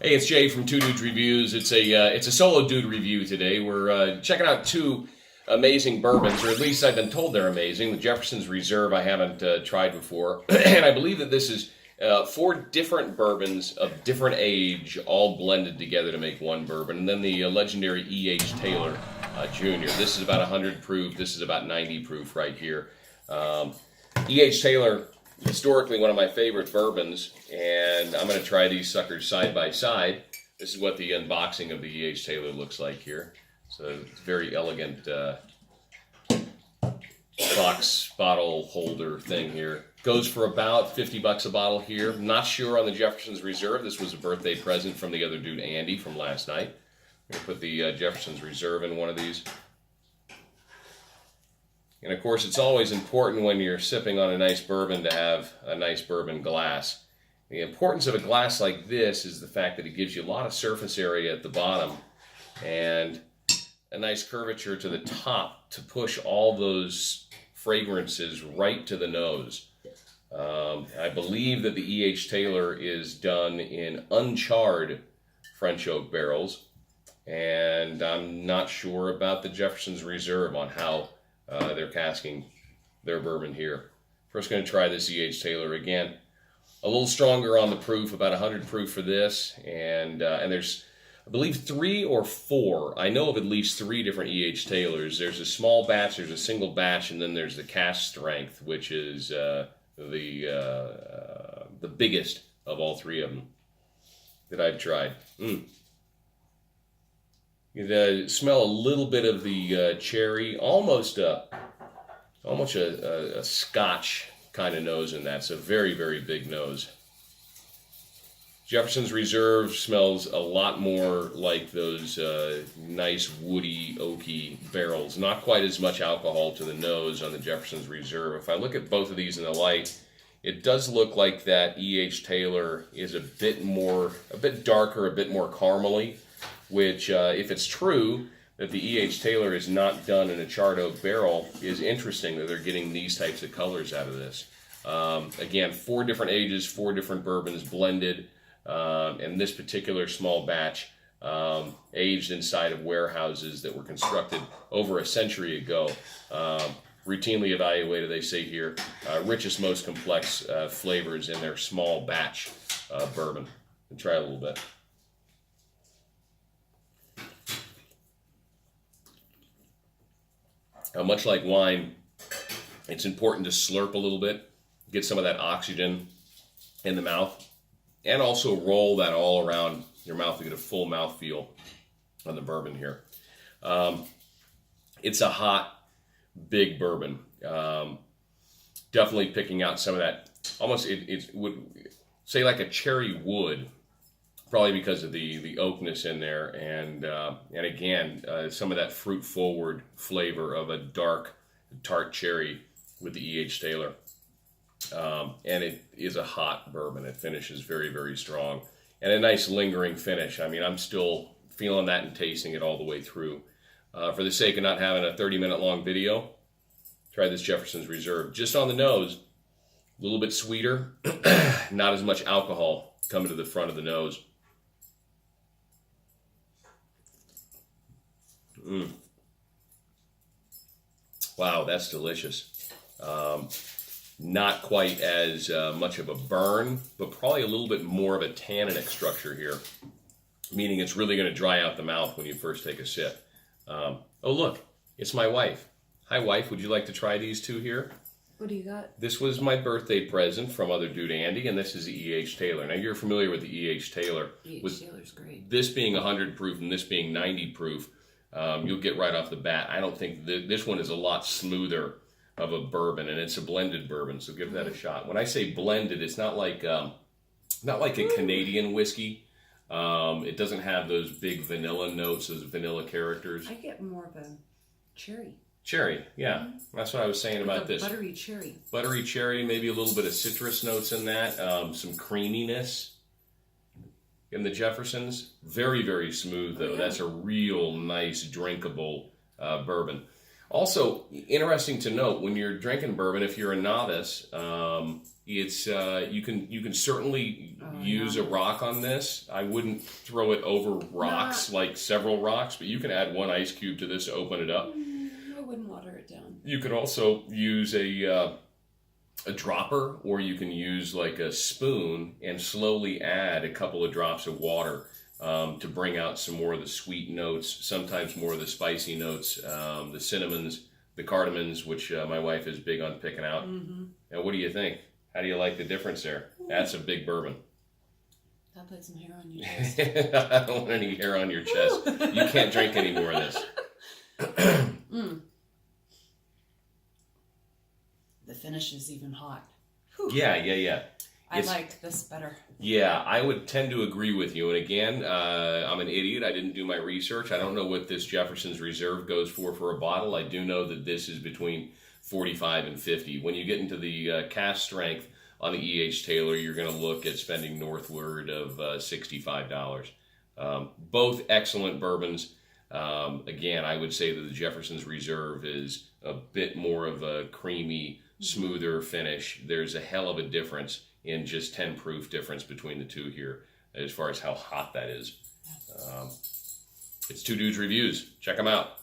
Hey, it's Jay from Two Dudes Reviews. It's a solo dude review today. We're checking out two amazing bourbons, or at least I've been told they're amazing. The Jefferson's Reserve I haven't tried before, and I believe that this is four different bourbons of different age, all blended together to make one bourbon. And then the legendary E.H. Taylor Jr. This is about 100 proof. This is about 90 proof right here. E.H. Taylor, historically one of my favorite bourbons, and I'm going to try these suckers side by side. This is what the unboxing of the E.H. Taylor looks like here. So it's very elegant box bottle holder thing here. Goes for about $50 a bottle here. Not sure on the Jefferson's Reserve. This was a birthday present from the other dude, Andy, from last night. I'm going to put the Jefferson's Reserve in one of these. And of course, it's always important when you're sipping on a nice bourbon to have a nice bourbon glass. The importance of a glass like this is the fact that it gives you a lot of surface area at the bottom and a nice curvature to the top to push all those fragrances right to the nose. I believe that the E.H. Taylor is done in uncharred French oak barrels, and I'm not sure about the Jefferson's Reserve on how they're casking their bourbon here. First going to try this E.H. Taylor again. A little stronger on the proof, about 100 proof for this, and there's, I believe, 3 or 4. I know of at least 3 different E.H. Taylors. There's a small batch, there's a single batch, and then there's the cask strength, which is the biggest of all 3 of them that I've tried. You smell a little bit of the cherry, almost a Scotch kind of nose in that. It's a very, very big nose. Jefferson's Reserve smells a lot more like those nice woody, oaky barrels. Not quite as much alcohol to the nose on the Jefferson's Reserve. If I look at both of these in the light, it does look like that E.H. Taylor is a bit darker, a bit more caramely, which, if it's true that the E.H. Taylor is not done in a charred oak barrel, is interesting that they're getting these types of colors out of this. Again, 4 different ages, 4 different bourbons blended. And this particular small batch aged inside of warehouses that were constructed over a century ago. Routinely evaluated, they say here, richest, most complex flavors in their small batch bourbon. And try a little bit. Much like wine, it's important to slurp a little bit, get some of that oxygen in the mouth, and also roll that all around your mouth to get a full mouthfeel on the bourbon here. It's a hot, big bourbon. Definitely picking out some of that, almost it would say like a cherry wood, probably because of the oakness in there, and again, some of that fruit-forward flavor of a dark, tart cherry with the E.H. Taylor. And it is a hot bourbon. It finishes very, very strong. And a nice lingering finish. I mean, I'm still feeling that and tasting it all the way through. For the sake of not having a 30-minute long video, try this Jefferson's Reserve. Just on the nose, a little bit sweeter, not as much alcohol coming to the front of the nose. Wow, that's delicious. Not quite as much of a burn, but probably a little bit more of a tanninic structure here, meaning it's really going to dry out the mouth when you first take a sip. Oh, look, it's my wife. Hi, wife. Would you like to try these two here? What do you got? This was my birthday present from other dude Andy, and this is the E.H. Taylor. Now, you're familiar with the E.H. Taylor. E.H. Taylor's great. This being 100 proof and this being 90 proof, you'll get right off the bat. I don't think this one is a lot smoother of a bourbon, and it's a blended bourbon, so give that a shot. When I say blended, it's not like a Canadian whiskey. It doesn't have those big vanilla notes, those vanilla characters. I get more of a cherry. Cherry, yeah. That's what I was saying about this. Buttery cherry. Buttery cherry, maybe a little bit of citrus notes in that, some creaminess in the Jefferson's. Very, very smooth, though. Oh, yeah. That's a real nice, drinkable bourbon. Also, interesting to note when you're drinking bourbon, if you're a novice, it's you can certainly use a rock on this. I wouldn't throw it over rocks like several rocks, but you can add one ice cube to this to open it up. I wouldn't water it down. You could also use a dropper, or you can use like a spoon and slowly add a couple of drops of water to bring out some more of the sweet notes, sometimes more of the spicy notes, the cinnamons, the cardamoms, which my wife is big on picking out. And what do you think? How do you like the difference there? That's a big bourbon. I'll put some hair on your chest. I don't want any hair on your chest. You can't drink any more of this. The finish is even hot. Yeah. I like this better. Yeah, I would tend to agree with you. And again, I'm an idiot. I didn't do my research. I don't know what this Jefferson's Reserve goes for a bottle. I do know that this is between 45 and 50. When you get into the cask strength on the E.H. Taylor, you're going to look at spending northward of $65. Both excellent bourbons. Again, I would say that the Jefferson's Reserve is a bit more of a creamy, smoother finish. There's a hell of a difference in just 10 proof difference between the two here as far as how hot that is. It's Two Dudes Reviews. Check them out.